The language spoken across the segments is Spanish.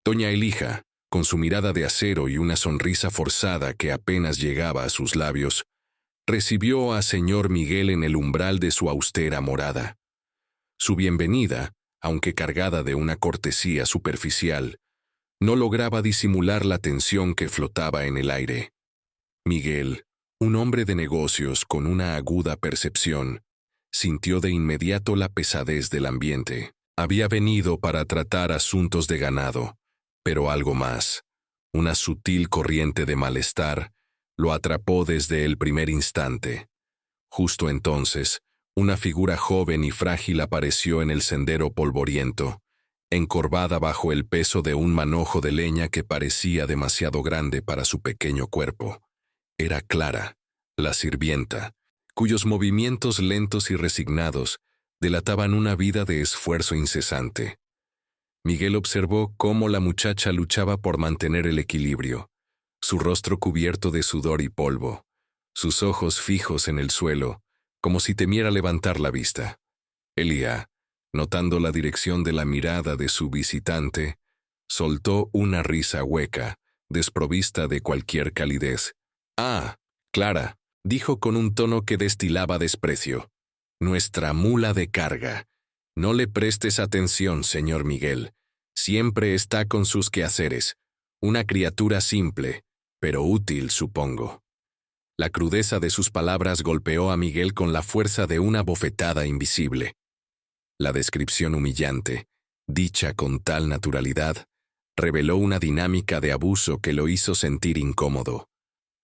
Doña Elija, con su mirada de acero y una sonrisa forzada que apenas llegaba a sus labios, recibió a señor Miguel en el umbral de su austera morada. Su bienvenida, aunque cargada de una cortesía superficial, no lograba disimular la tensión que flotaba en el aire. Miguel, un hombre de negocios con una aguda percepción, sintió de inmediato la pesadez del ambiente. Había venido para tratar asuntos de ganado, pero algo más, una sutil corriente de malestar, lo atrapó desde el primer instante. Justo entonces, una figura joven y frágil apareció en el sendero polvoriento, encorvada bajo el peso de un manojo de leña que parecía demasiado grande para su pequeño cuerpo. Era Clara, la sirvienta, cuyos movimientos lentos y resignados delataban una vida de esfuerzo incesante. Miguel observó cómo la muchacha luchaba por mantener el equilibrio, su rostro cubierto de sudor y polvo, sus ojos fijos en el suelo, como si temiera levantar la vista. Elía, notando la dirección de la mirada de su visitante, soltó una risa hueca, desprovista de cualquier calidez. «Ah, Clara», dijo con un tono que destilaba desprecio. «Nuestra mula de carga. No le prestes atención, señor Miguel. Siempre está con sus quehaceres. Una criatura simple, pero útil, supongo». La crudeza de sus palabras golpeó a Miguel con la fuerza de una bofetada invisible. La descripción humillante, dicha con tal naturalidad, reveló una dinámica de abuso que lo hizo sentir incómodo.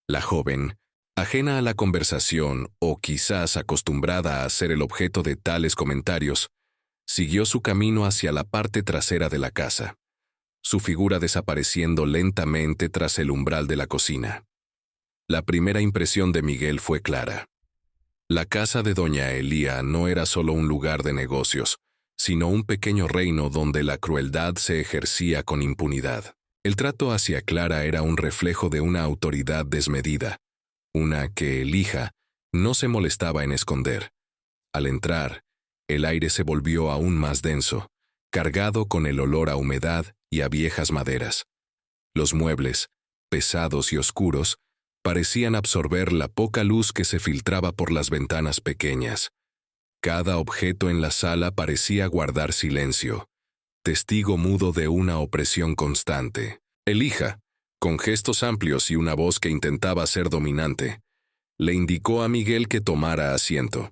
La joven, ajena a la conversación o quizás acostumbrada a ser el objeto de tales comentarios, siguió su camino hacia la parte trasera de la casa, su figura desapareciendo lentamente tras el umbral de la cocina. La primera impresión de Miguel fue clara. La casa de doña Elía no era solo un lugar de negocios, sino un pequeño reino donde la crueldad se ejercía con impunidad. El trato hacia Clara era un reflejo de una autoridad desmedida, una que Elija no se molestaba en esconder. Al entrar, el aire se volvió aún más denso, cargado con el olor a humedad y a viejas maderas. Los muebles, pesados y oscuros, parecían absorber la poca luz que se filtraba por las ventanas pequeñas. Cada objeto en la sala parecía guardar silencio, testigo mudo de una opresión constante. Elija, con gestos amplios y una voz que intentaba ser dominante, le indicó a Miguel que tomara asiento,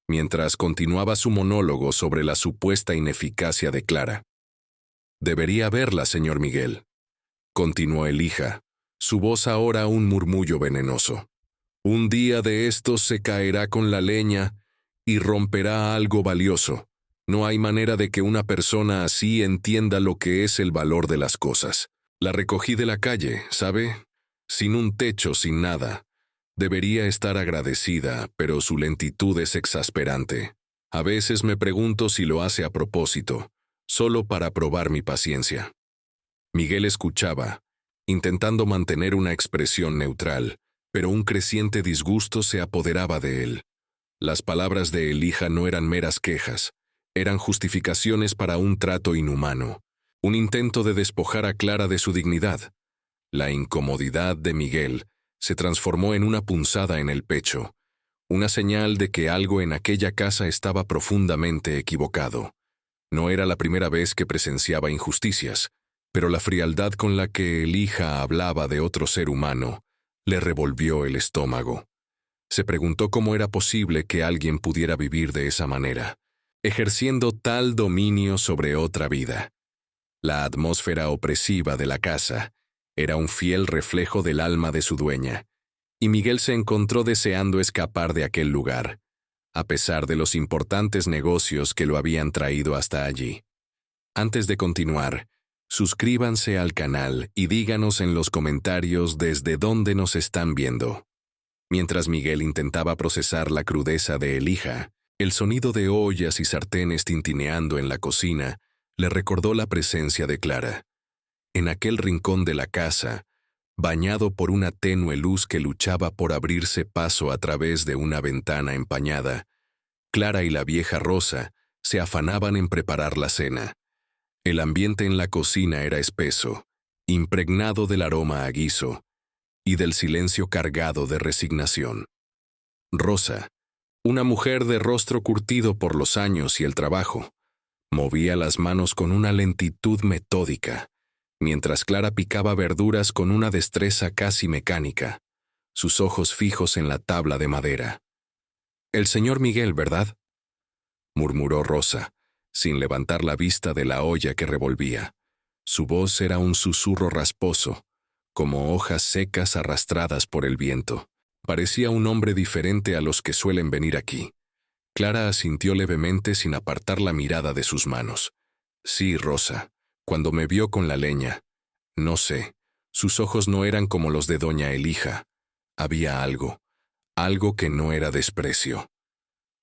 mientras continuaba su monólogo sobre la supuesta ineficacia de Clara. «Debería verla, señor Miguel», continuó Elija, su voz ahora un murmullo venenoso. «Un día de estos se caerá con la leña y romperá algo valioso. No hay manera de que una persona así entienda lo que es el valor de las cosas. La recogí de la calle, ¿sabe? Sin un techo, sin nada. Debería estar agradecida, pero su lentitud es exasperante. A veces me pregunto si lo hace a propósito, solo para probar mi paciencia». Miguel escuchaba, intentando mantener una expresión neutral, pero un creciente disgusto se apoderaba de él. Las palabras de Elija no eran meras quejas, eran justificaciones para un trato inhumano, un intento de despojar a Clara de su dignidad. La incomodidad de Miguel se transformó en una punzada en el pecho, una señal de que algo en aquella casa estaba profundamente equivocado. No era la primera vez que presenciaba injusticias, pero la frialdad con la que Elija hablaba de otro ser humano le revolvió el estómago. Se preguntó cómo era posible que alguien pudiera vivir de esa manera, ejerciendo tal dominio sobre otra vida. La atmósfera opresiva de la casa era un fiel reflejo del alma de su dueña, y Miguel se encontró deseando escapar de aquel lugar, a pesar de los importantes negocios que lo habían traído hasta allí. Antes de continuar, suscríbanse al canal y díganos en los comentarios desde dónde nos están viendo. Mientras Miguel intentaba procesar la crudeza de Elija, el sonido de ollas y sartenes tintineando en la cocina le recordó la presencia de Clara. En aquel rincón de la casa, bañado por una tenue luz que luchaba por abrirse paso a través de una ventana empañada, Clara y la vieja Rosa se afanaban en preparar la cena. El ambiente en la cocina era espeso, impregnado del aroma a guiso y del silencio cargado de resignación. Rosa, una mujer de rostro curtido por los años y el trabajo, movía las manos con una lentitud metódica, mientras Clara picaba verduras con una destreza casi mecánica, sus ojos fijos en la tabla de madera. «El señor Miguel, ¿verdad?», murmuró Rosa, sin levantar la vista de la olla que revolvía. Su voz era un susurro rasposo, como hojas secas arrastradas por el viento. Parecía un hombre diferente a los que suelen venir aquí. Clara asintió levemente sin apartar la mirada de sus manos. «Sí, Rosa, cuando me vio con la leña. No sé, sus ojos no eran como los de doña Elija. Había algo que no era desprecio.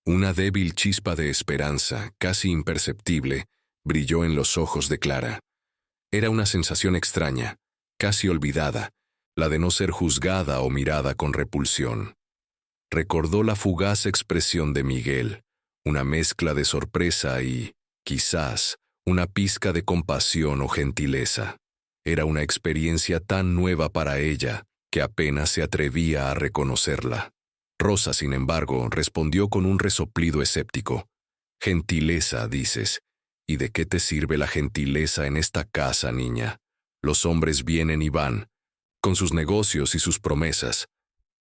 Una débil chispa de esperanza, casi imperceptible, brilló en los ojos de Clara. Era una sensación extraña, casi olvidada, la de no ser juzgada o mirada con repulsión. Recordó la fugaz expresión de Miguel, una mezcla de sorpresa y, quizás, una pizca de compasión o gentileza. Era una experiencia tan nueva para ella que apenas se atrevía a reconocerla. Rosa, sin embargo, respondió con un resoplido escéptico. «Gentileza, dices. ¿Y de qué te sirve la gentileza en esta casa, niña? Los hombres vienen y van, con sus negocios y sus promesas.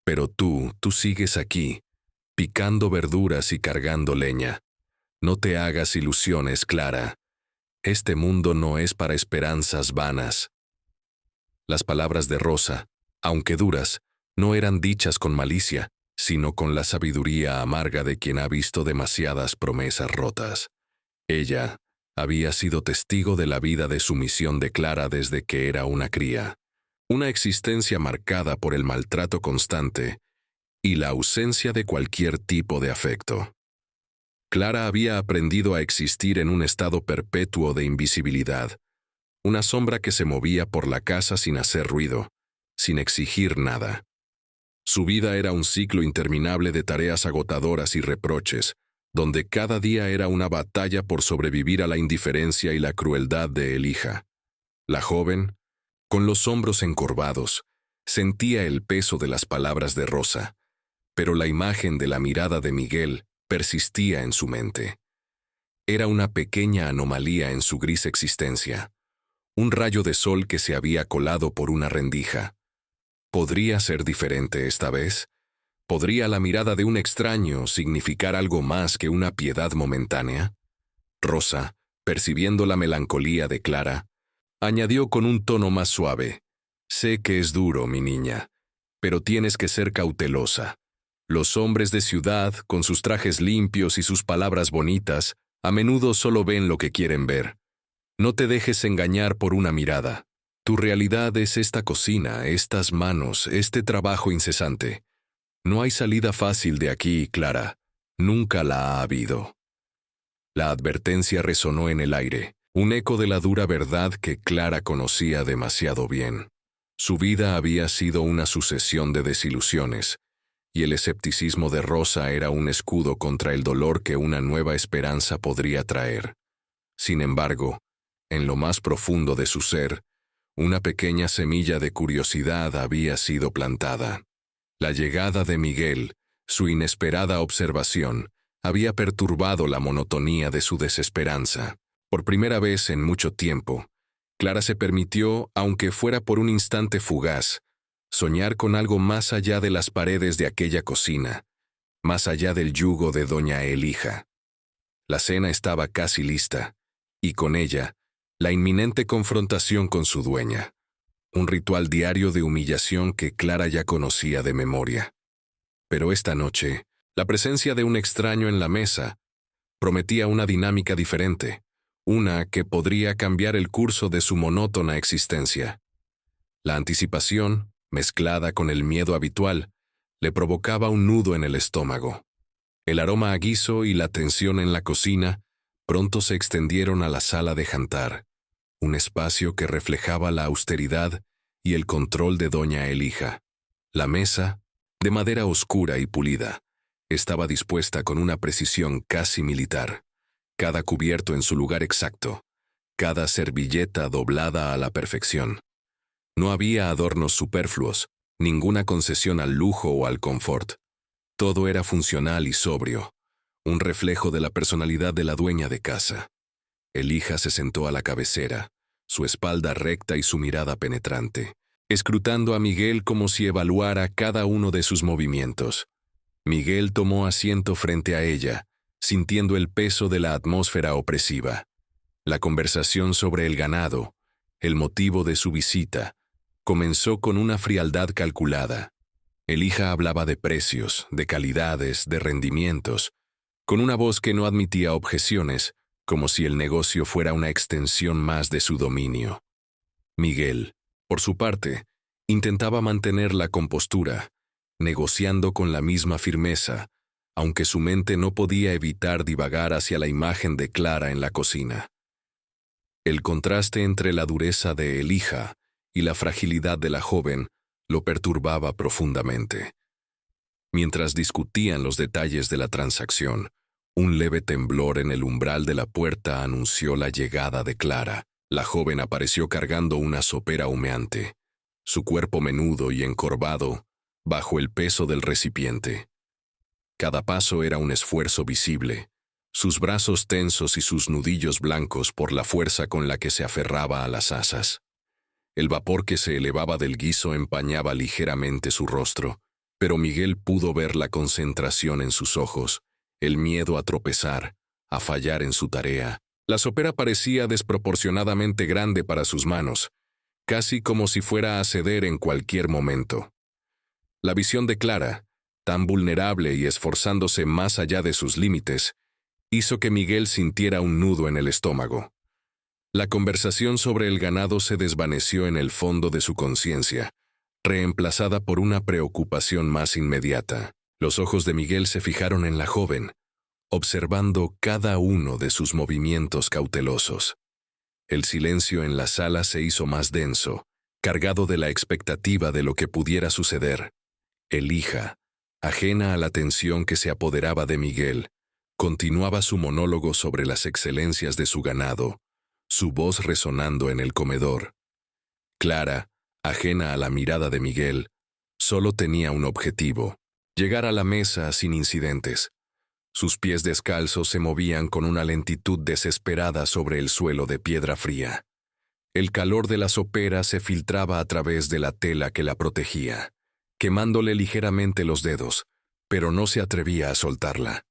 Pero tú sigues aquí, picando verduras y cargando leña. No te hagas ilusiones, Clara. Este mundo no es para esperanzas vanas». Las palabras de Rosa, aunque duras, no eran dichas con malicia, sino con la sabiduría amarga de quien ha visto demasiadas promesas rotas. Ella había sido testigo de la vida de sumisión de Clara desde que era una cría, una existencia marcada por el maltrato constante y la ausencia de cualquier tipo de afecto. Clara había aprendido a existir en un estado perpetuo de invisibilidad, una sombra que se movía por la casa sin hacer ruido, sin exigir nada. Su vida era un ciclo interminable de tareas agotadoras y reproches, donde cada día era una batalla por sobrevivir a la indiferencia y la crueldad de Elija. La joven, con los hombros encorvados, sentía el peso de las palabras de Rosa, pero la imagen de la mirada de Miguel persistía en su mente. Era una pequeña anomalía en su gris existencia, un rayo de sol que se había colado por una rendija. ¿Podría ser diferente esta vez? ¿Podría la mirada de un extraño significar algo más que una piedad momentánea? Rosa, percibiendo la melancolía de Clara, añadió con un tono más suave: «Sé que es duro, mi niña, pero tienes que ser cautelosa. Los hombres de ciudad, con sus trajes limpios y sus palabras bonitas, a menudo solo ven lo que quieren ver. No te dejes engañar por una mirada. Tu realidad es esta cocina, estas manos, este trabajo incesante. No hay salida fácil de aquí, Clara. Nunca la ha habido». La advertencia resonó en el aire, un eco de la dura verdad que Clara conocía demasiado bien. Su vida había sido una sucesión de desilusiones, y el escepticismo de Rosa era un escudo contra el dolor que una nueva esperanza podría traer. Sin embargo, en lo más profundo de su ser, una pequeña semilla de curiosidad había sido plantada. La llegada de Miguel, su inesperada observación, había perturbado la monotonía de su desesperanza. Por primera vez en mucho tiempo, Clara se permitió, aunque fuera por un instante fugaz, soñar con algo más allá de las paredes de aquella cocina, más allá del yugo de doña Elija. La cena estaba casi lista, y con ella, la inminente confrontación con su dueña, un ritual diario de humillación que Clara ya conocía de memoria. Pero esta noche, la presencia de un extraño en la mesa prometía una dinámica diferente, una que podría cambiar el curso de su monótona existencia. La anticipación, mezclada con el miedo habitual, le provocaba un nudo en el estómago. El aroma a guiso y la tensión en la cocina pronto se extendieron a la sala de jantar, un espacio que reflejaba la austeridad y el control de doña Elija. La mesa, de madera oscura y pulida, estaba dispuesta con una precisión casi militar, cada cubierto en su lugar exacto, cada servilleta doblada a la perfección. No había adornos superfluos, ninguna concesión al lujo o al confort. Todo era funcional y sobrio, un reflejo de la personalidad de la dueña de casa. Elija se sentó a la cabecera, su espalda recta y su mirada penetrante, escrutando a Miguel como si evaluara cada uno de sus movimientos. Miguel tomó asiento frente a ella, sintiendo el peso de la atmósfera opresiva. La conversación sobre el ganado, el motivo de su visita, comenzó con una frialdad calculada. Elija hablaba de precios, de calidades, de rendimientos, con una voz que no admitía objeciones, como si el negocio fuera una extensión más de su dominio. Miguel, por su parte, intentaba mantener la compostura, negociando con la misma firmeza, aunque su mente no podía evitar divagar hacia la imagen de Clara en la cocina. El contraste entre la dureza de Elija y la fragilidad de la joven lo perturbaba profundamente. Mientras discutían los detalles de la transacción, un leve temblor en el umbral de la puerta anunció la llegada de Clara. La joven apareció cargando una sopera humeante, su cuerpo menudo y encorvado bajo el peso del recipiente. Cada paso era un esfuerzo visible, sus brazos tensos y sus nudillos blancos por la fuerza con la que se aferraba a las asas. El vapor que se elevaba del guiso empañaba ligeramente su rostro, pero Miguel pudo ver la concentración en sus ojos, el miedo a tropezar, a fallar en su tarea. La sopera parecía desproporcionadamente grande para sus manos, casi como si fuera a ceder en cualquier momento. La visión de Clara, tan vulnerable y esforzándose más allá de sus límites, hizo que Miguel sintiera un nudo en el estómago. La conversación sobre el ganado se desvaneció en el fondo de su conciencia, reemplazada por una preocupación más inmediata. Los ojos de Miguel se fijaron en la joven, observando cada uno de sus movimientos cautelosos. El silencio en la sala se hizo más denso, cargado de la expectativa de lo que pudiera suceder. Elija, ajena a la tensión que se apoderaba de Miguel, continuaba su monólogo sobre las excelencias de su ganado, su voz resonando en el comedor. Clara, ajena a la mirada de Miguel, solo tenía un objetivo: llegar a la mesa sin incidentes. Sus pies descalzos se movían con una lentitud desesperada sobre el suelo de piedra fría. El calor de la sopera se filtraba a través de la tela que la protegía, quemándole ligeramente los dedos, pero no se atrevía a soltarla.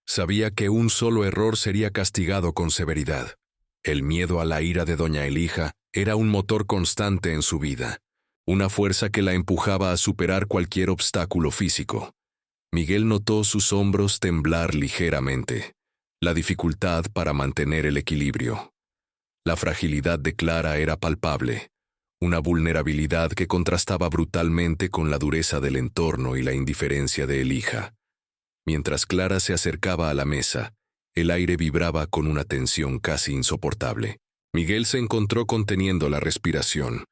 Sabía que un solo error sería castigado con severidad. El miedo a la ira de doña Elija era un motor constante en su vida, una fuerza que la empujaba a superar cualquier obstáculo físico. Miguel notó sus hombros temblar ligeramente, la dificultad para mantener el equilibrio. La fragilidad de Clara era palpable, una vulnerabilidad que contrastaba brutalmente con la dureza del entorno y la indiferencia de Elija. Mientras Clara se acercaba a la mesa, el aire vibraba con una tensión casi insoportable. Miguel se encontró conteniendo la respiración,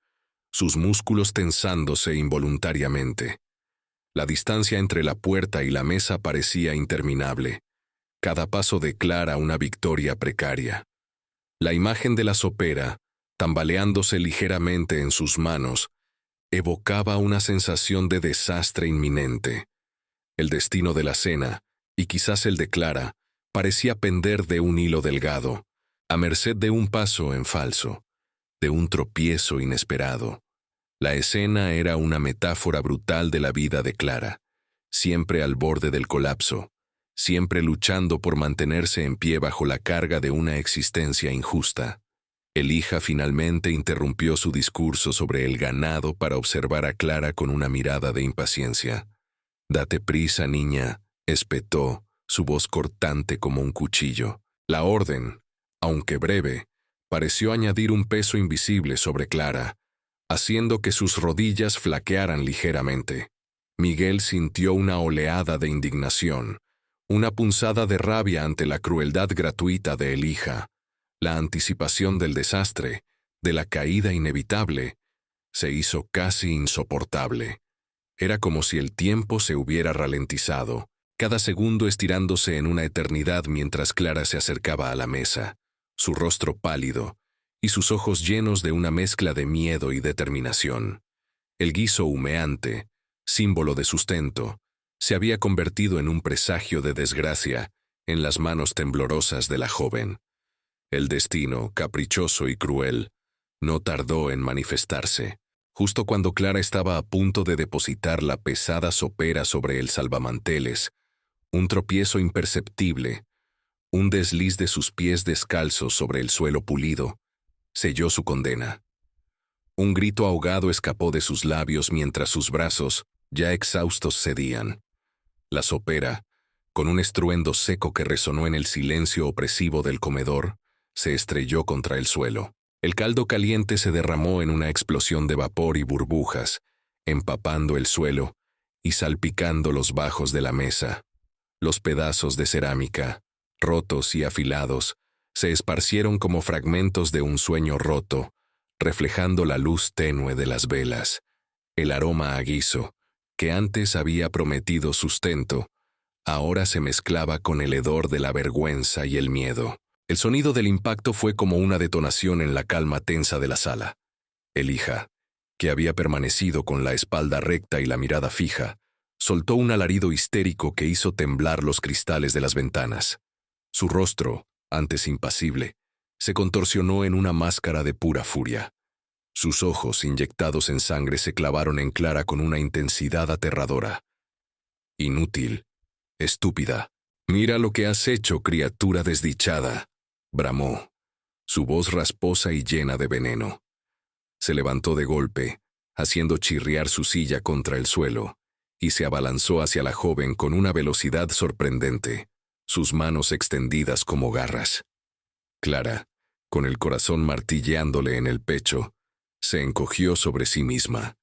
sus músculos tensándose involuntariamente. La distancia entre la puerta y la mesa parecía interminable, cada paso de Clara una victoria precaria. La imagen de la sopera, tambaleándose ligeramente en sus manos, evocaba una sensación de desastre inminente. El destino de la cena, y quizás el de Clara, parecía pender de un hilo delgado, a merced de un paso en falso, de un tropiezo inesperado. La escena era una metáfora brutal de la vida de Clara, siempre al borde del colapso, siempre luchando por mantenerse en pie bajo la carga de una existencia injusta. Elija finalmente interrumpió su discurso sobre el ganado para observar a Clara con una mirada de impaciencia. «Date prisa, niña», espetó, su voz cortante como un cuchillo. La orden, aunque breve, pareció añadir un peso invisible sobre Clara, haciendo que sus rodillas flaquearan ligeramente. Miguel sintió una oleada de indignación, una punzada de rabia ante la crueldad gratuita de Elija. La anticipación del desastre, de la caída inevitable, se hizo casi insoportable. Era como si el tiempo se hubiera ralentizado, cada segundo estirándose en una eternidad mientras Clara se acercaba a la mesa, su rostro pálido, y sus ojos llenos de una mezcla de miedo y determinación. El guiso humeante, símbolo de sustento, se había convertido en un presagio de desgracia en las manos temblorosas de la joven. El destino, caprichoso y cruel, no tardó en manifestarse. Justo cuando Clara estaba a punto de depositar la pesada sopera sobre el salvamanteles, un tropiezo imperceptible, un desliz de sus pies descalzos sobre el suelo pulido, selló su condena. Un grito ahogado escapó de sus labios mientras sus brazos, ya exhaustos, cedían. La sopera, con un estruendo seco que resonó en el silencio opresivo del comedor, se estrelló contra el suelo. El caldo caliente se derramó en una explosión de vapor y burbujas, empapando el suelo y salpicando los bajos de la mesa. Los pedazos de cerámica, rotos y afilados, se esparcieron como fragmentos de un sueño roto, reflejando la luz tenue de las velas. El aroma a guiso, que antes había prometido sustento, ahora se mezclaba con el hedor de la vergüenza y el miedo. El sonido del impacto fue como una detonación en la calma tensa de la sala. Elijah, que había permanecido con la espalda recta y la mirada fija, soltó un alarido histérico que hizo temblar los cristales de las ventanas. Su rostro, antes impasible, se contorsionó en una máscara de pura furia. Sus ojos, inyectados en sangre, se clavaron en Clara con una intensidad aterradora. «Inútil, estúpida, mira lo que has hecho, criatura desdichada», bramó, su voz rasposa y llena de veneno. Se levantó de golpe, haciendo chirriar su silla contra el suelo, y se abalanzó hacia la joven con una velocidad sorprendente, sus manos extendidas como garras. Clara, con el corazón martilleándole en el pecho, se encogió sobre sí misma,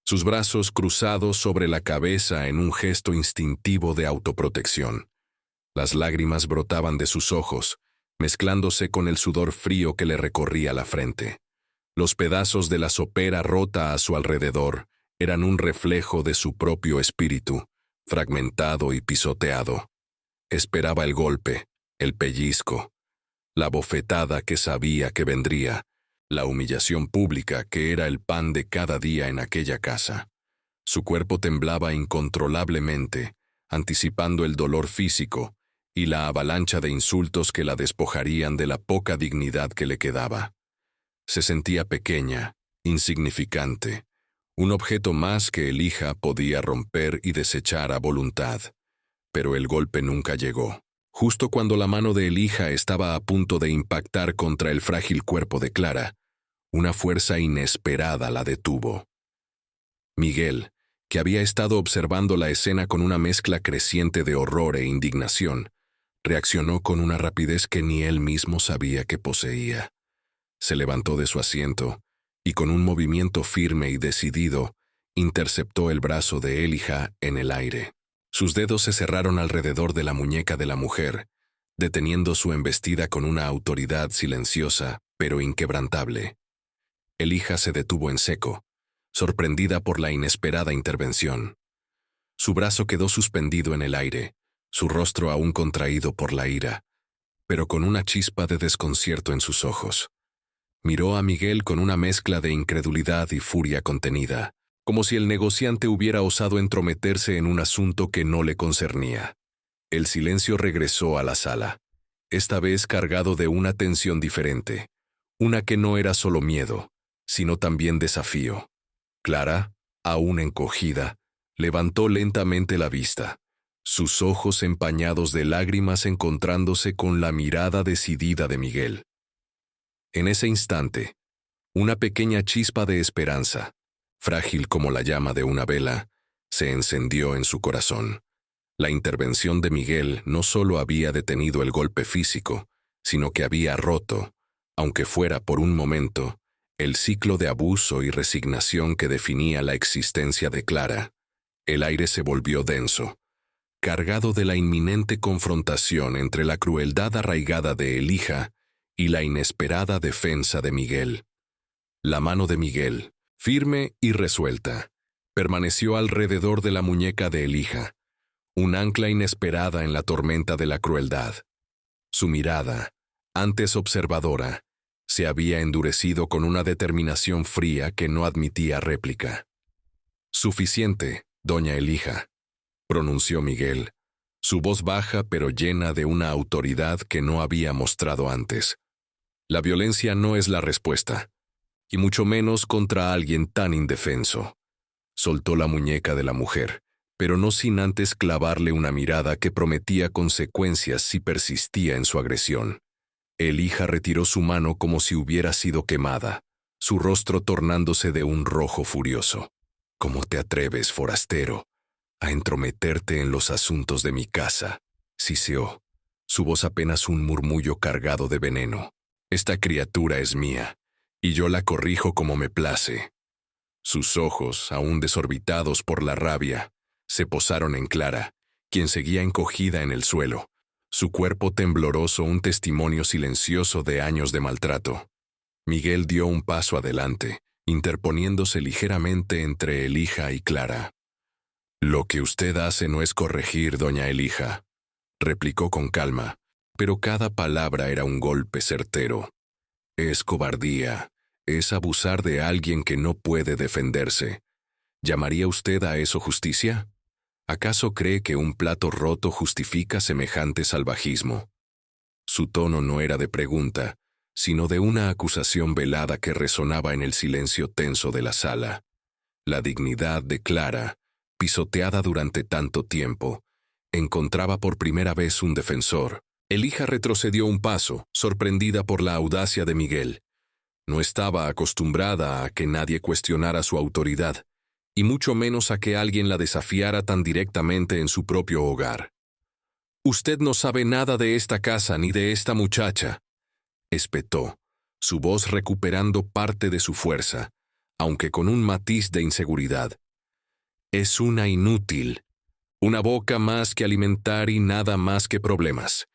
sus brazos cruzados sobre la cabeza en un gesto instintivo de autoprotección. Las lágrimas brotaban de sus ojos, mezclándose con el sudor frío que le recorría la frente. Los pedazos de la sopera rota a su alrededor eran un reflejo de su propio espíritu, fragmentado y pisoteado. Esperaba el golpe, el pellizco, la bofetada que sabía que vendría, la humillación pública que era el pan de cada día en aquella casa. Su cuerpo temblaba incontrolablemente, anticipando el dolor físico y la avalancha de insultos que la despojarían de la poca dignidad que le quedaba. Se sentía pequeña, insignificante, un objeto más que Elijah podía romper y desechar a voluntad. Pero el golpe nunca llegó. Justo cuando la mano de Elijah estaba a punto de impactar contra el frágil cuerpo de Clara, una fuerza inesperada la detuvo. Miguel, que había estado observando la escena con una mezcla creciente de horror e indignación, reaccionó con una rapidez que ni él mismo sabía que poseía. Se levantó de su asiento y con un movimiento firme y decidido, interceptó el brazo de Elijah en el aire. Sus dedos se cerraron alrededor de la muñeca de la mujer, deteniendo su embestida con una autoridad silenciosa, pero inquebrantable. Elijah se detuvo en seco, sorprendida por la inesperada intervención. Su brazo quedó suspendido en el aire, su rostro aún contraído por la ira, pero con una chispa de desconcierto en sus ojos. Miró a Miguel con una mezcla de incredulidad y furia contenida, como si el negociante hubiera osado entrometerse en un asunto que no le concernía. El silencio regresó a la sala, esta vez cargado de una tensión diferente, una que no era solo miedo, sino también desafío. Clara, aún encogida, levantó lentamente la vista, sus ojos empañados de lágrimas encontrándose con la mirada decidida de Miguel. En ese instante, una pequeña chispa de esperanza, frágil como la llama de una vela, se encendió en su corazón. La intervención de Miguel no solo había detenido el golpe físico, sino que había roto, aunque fuera por un momento, el ciclo de abuso y resignación que definía la existencia de Clara. El aire se volvió denso, cargado de la inminente confrontación entre la crueldad arraigada de Elijah y la inesperada defensa de Miguel. La mano de Miguel, firme y resuelta, permaneció alrededor de la muñeca de Elijah, un ancla inesperada en la tormenta de la crueldad. Su mirada, antes observadora, Se había endurecido con una determinación fría que no admitía réplica. «Suficiente, doña Elija», pronunció Miguel, su voz baja pero llena de una autoridad que no había mostrado antes. «La violencia no es la respuesta, y mucho menos contra alguien tan indefenso». Soltó la muñeca de la mujer, pero no sin antes clavarle una mirada que prometía consecuencias si persistía en su agresión. Elija retiró su mano como si hubiera sido quemada, su rostro tornándose de un rojo furioso. «¿Cómo te atreves, forastero, a entrometerte en los asuntos de mi casa?», siseó, su voz apenas un murmullo cargado de veneno. «Esta criatura es mía, y yo la corrijo como me place». Sus ojos, aún desorbitados por la rabia, se posaron en Clara, quien seguía encogida en el suelo, su cuerpo tembloroso un testimonio silencioso de años de maltrato. Miguel dio un paso adelante, interponiéndose ligeramente entre Elija y Clara. «Lo que usted hace no es corregir, doña Elija», replicó con calma, pero cada palabra era un golpe certero. «Es cobardía, es abusar de alguien que no puede defenderse. ¿Llamaría usted a eso justicia? ¿Acaso cree que un plato roto justifica semejante salvajismo?». Su tono no era de pregunta, sino de una acusación velada que resonaba en el silencio tenso de la sala. La dignidad de Clara, pisoteada durante tanto tiempo, encontraba por primera vez un defensor. Elija retrocedió un paso, sorprendida por la audacia de Miguel. No estaba acostumbrada a que nadie cuestionara su autoridad, y mucho menos a que alguien la desafiara tan directamente en su propio hogar. «Usted no sabe nada de esta casa ni de esta muchacha», espetó, su voz recuperando parte de su fuerza, aunque con un matiz de inseguridad. «Es una inútil, una boca más que alimentar y nada más que problemas.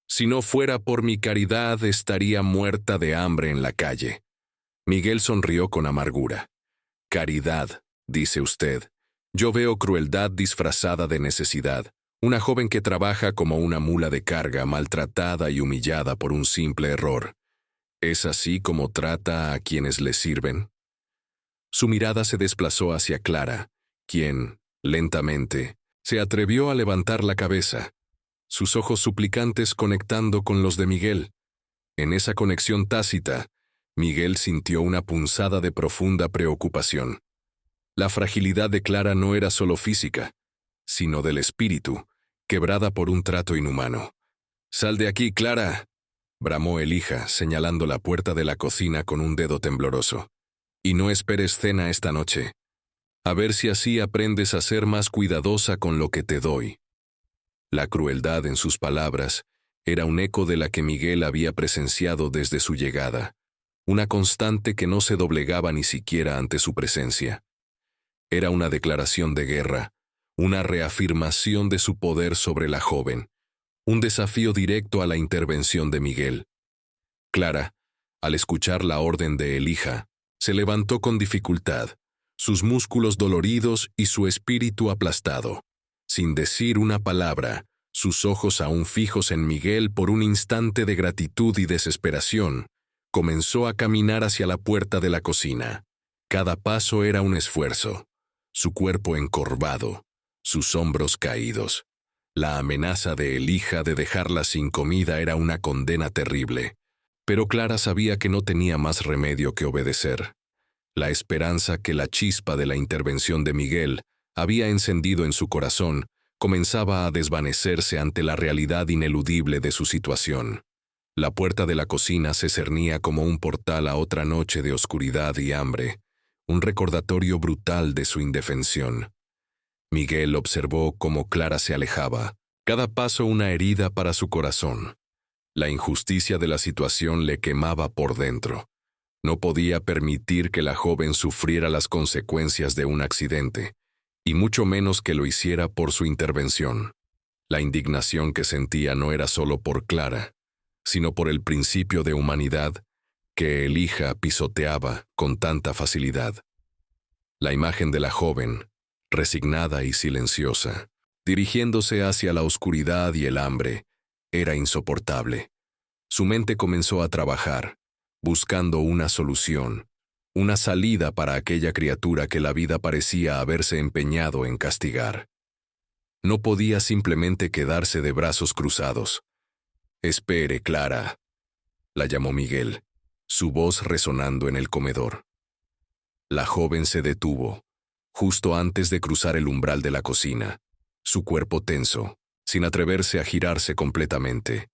Si no fuera por mi caridad, estaría muerta de hambre en la calle». Miguel sonrió con amargura. «Caridad, dice usted. Yo veo crueldad disfrazada de necesidad. Una joven que trabaja como una mula de carga, maltratada y humillada por un simple error. ¿Es así como trata a quienes le sirven?». Su mirada se desplazó hacia Clara, quien, lentamente, se atrevió a levantar la cabeza, sus ojos suplicantes conectando con los de Miguel. En esa conexión tácita, Miguel sintió una punzada de profunda preocupación. La fragilidad de Clara no era solo física, sino del espíritu, quebrada por un trato inhumano. «Sal de aquí, Clara», bramó Elija, señalando la puerta de la cocina con un dedo tembloroso. «Y no esperes cena esta noche. A ver si así aprendes a ser más cuidadosa con lo que te doy». La crueldad en sus palabras era un eco de la que Miguel había presenciado desde su llegada, una constante que no se doblegaba ni siquiera ante su presencia. Era una declaración de guerra, una reafirmación de su poder sobre la joven, un desafío directo a la intervención de Miguel. Clara, al escuchar la orden de Elija, se levantó con dificultad, sus músculos doloridos y su espíritu aplastado. Sin decir una palabra, sus ojos aún fijos en Miguel por un instante de gratitud y desesperación, comenzó a caminar hacia la puerta de la cocina. Cada paso era un esfuerzo, su cuerpo encorvado, sus hombros caídos. La amenaza de Elija de dejarla sin comida era una condena terrible, pero Clara sabía que no tenía más remedio que obedecer. La esperanza que la chispa de la intervención de Miguel había encendido en su corazón comenzaba a desvanecerse ante la realidad ineludible de su situación. La puerta de la cocina se cernía como un portal a otra noche de oscuridad y hambre, un recordatorio brutal de su indefensión. Miguel observó cómo Clara se alejaba, cada paso una herida para su corazón. La injusticia de la situación le quemaba por dentro. No podía permitir que la joven sufriera las consecuencias de un accidente, y mucho menos que lo hiciera por su intervención. La indignación que sentía no era solo por Clara, sino por el principio de humanidad que Elija pisoteaba con tanta facilidad. La imagen de la joven, resignada y silenciosa, dirigiéndose hacia la oscuridad y el hambre, era insoportable. Su mente comenzó a trabajar, buscando una solución, una salida para aquella criatura que la vida parecía haberse empeñado en castigar. No podía simplemente quedarse de brazos cruzados. «Espere, Clara», la llamó Miguel, su voz resonando en el comedor. La joven se detuvo, justo antes de cruzar el umbral de la cocina, su cuerpo tenso, sin atreverse a girarse completamente.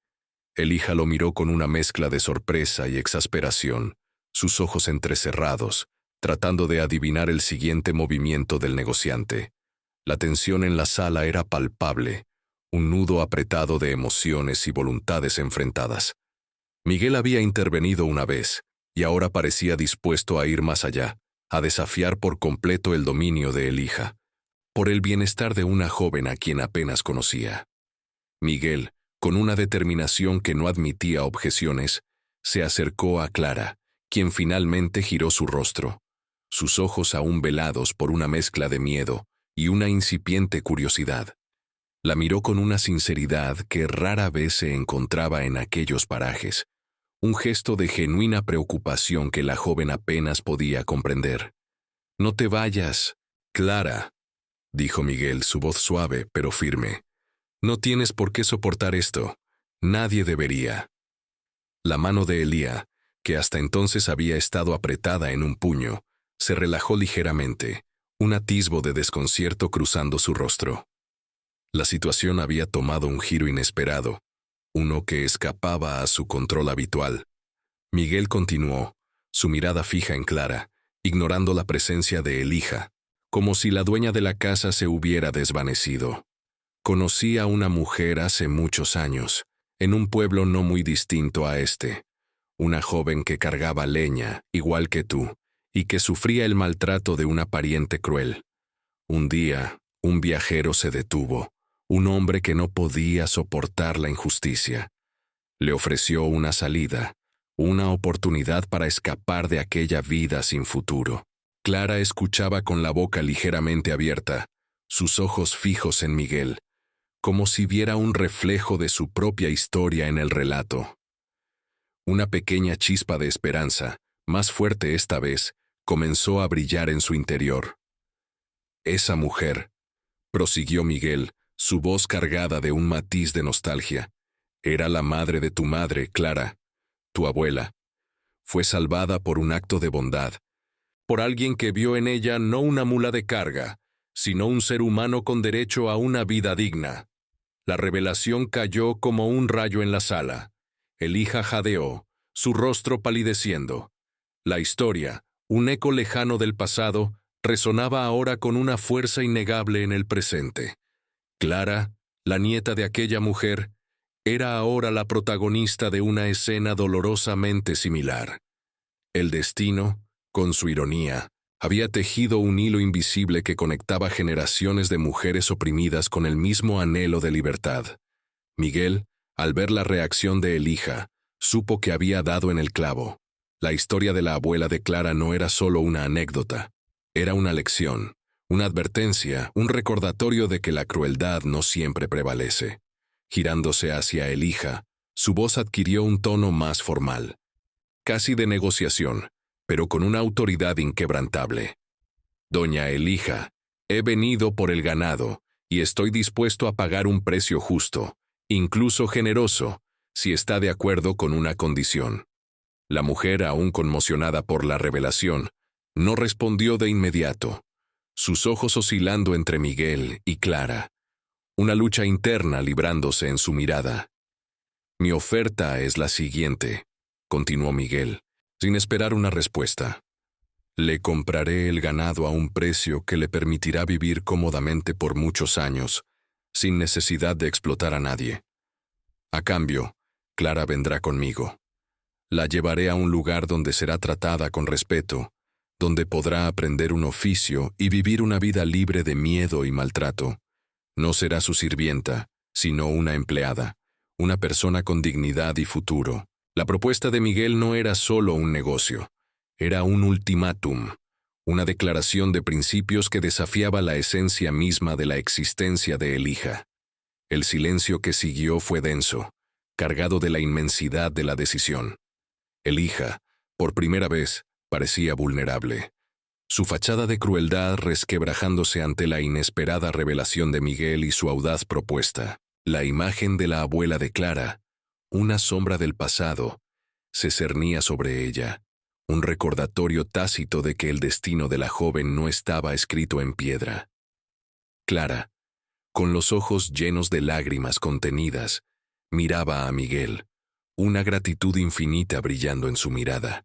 Elija lo miró con una mezcla de sorpresa y exasperación, sus ojos entrecerrados, tratando de adivinar el siguiente movimiento del negociante. La tensión en la sala era palpable, un nudo apretado de emociones y voluntades enfrentadas. Miguel había intervenido una vez, y ahora parecía dispuesto a ir más allá, a desafiar por completo el dominio de Elija, por el bienestar de una joven a quien apenas conocía. Miguel, con una determinación que no admitía objeciones, se acercó a Clara, quien finalmente giró su rostro, sus ojos aún velados por una mezcla de miedo y una incipiente curiosidad. La miró con una sinceridad que rara vez se encontraba en aquellos parajes, un gesto de genuina preocupación que la joven apenas podía comprender. «No te vayas, Clara», dijo Miguel, su voz suave pero firme. «No tienes por qué soportar esto. Nadie debería». La mano de Elía, que hasta entonces había estado apretada en un puño, se relajó ligeramente, un atisbo de desconcierto cruzando su rostro. La situación había tomado un giro inesperado, uno que escapaba a su control habitual. Miguel continuó, su mirada fija en Clara, ignorando la presencia de Elija, como si la dueña de la casa se hubiera desvanecido. «Conocí a una mujer hace muchos años, en un pueblo no muy distinto a este, una joven que cargaba leña, igual que tú, y que sufría el maltrato de una pariente cruel. Un día, un viajero se detuvo, un hombre que no podía soportar la injusticia. Le ofreció una salida, una oportunidad para escapar de aquella vida sin futuro». Clara escuchaba con la boca ligeramente abierta, sus ojos fijos en Miguel, como si viera un reflejo de su propia historia en el relato. Una pequeña chispa de esperanza, más fuerte esta vez, comenzó a brillar en su interior. «Esa mujer», prosiguió Miguel, su voz cargada de un matiz de nostalgia, «era la madre de tu madre, Clara, tu abuela. Fue salvada por un acto de bondad, por alguien que vio en ella no una mula de carga, sino un ser humano con derecho a una vida digna». La revelación cayó como un rayo en la sala. Elija jadeó, su rostro palideciendo. La historia, un eco lejano del pasado, resonaba ahora con una fuerza innegable en el presente. Clara, la nieta de aquella mujer, era ahora la protagonista de una escena dolorosamente similar. El destino, con su ironía, había tejido un hilo invisible que conectaba generaciones de mujeres oprimidas con el mismo anhelo de libertad. Miguel, al ver la reacción de Elija, supo que había dado en el clavo. La historia de la abuela de Clara no era solo una anécdota, era una lección, una advertencia, un recordatorio de que la crueldad no siempre prevalece. Girándose hacia Elija, su voz adquirió un tono más formal, casi de negociación, pero con una autoridad inquebrantable. «Doña Elija, he venido por el ganado, y estoy dispuesto a pagar un precio justo, incluso generoso, si está de acuerdo con una condición». La mujer, aún conmocionada por la revelación, no respondió de inmediato, sus ojos oscilando entre Miguel y Clara, una lucha interna librándose en su mirada. «Mi oferta es la siguiente», continuó Miguel, sin esperar una respuesta. «Le compraré el ganado a un precio que le permitirá vivir cómodamente por muchos años, sin necesidad de explotar a nadie. A cambio, Clara vendrá conmigo. La llevaré a un lugar donde será tratada con respeto, donde podrá aprender un oficio y vivir una vida libre de miedo y maltrato. No será su sirvienta, sino una empleada, una persona con dignidad y futuro». La propuesta de Miguel no era solo un negocio, era un ultimátum, una declaración de principios que desafiaba la esencia misma de la existencia de Elija. El silencio que siguió fue denso, cargado de la inmensidad de la decisión. Elija, Por primera vez, parecía vulnerable. Su fachada de crueldad resquebrajándose ante la inesperada revelación de Miguel y su audaz propuesta. La imagen de la abuela de Clara, una sombra del pasado, se cernía sobre ella, un recordatorio tácito de que el destino de la joven no estaba escrito en piedra. Clara, con los ojos llenos de lágrimas contenidas, miraba a Miguel, una gratitud infinita brillando en su mirada.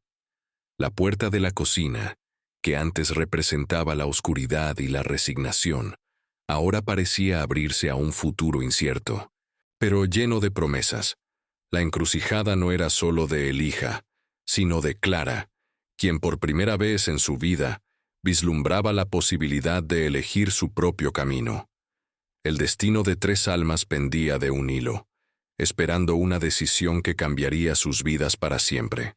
La puerta de la cocina, que antes representaba la oscuridad y la resignación, ahora parecía abrirse a un futuro incierto, pero lleno de promesas. La encrucijada no era solo de Elija, sino de Clara, quien por primera vez en su vida vislumbraba la posibilidad de elegir su propio camino. El destino de 3 almas pendía de un hilo, esperando una decisión que cambiaría sus vidas para siempre.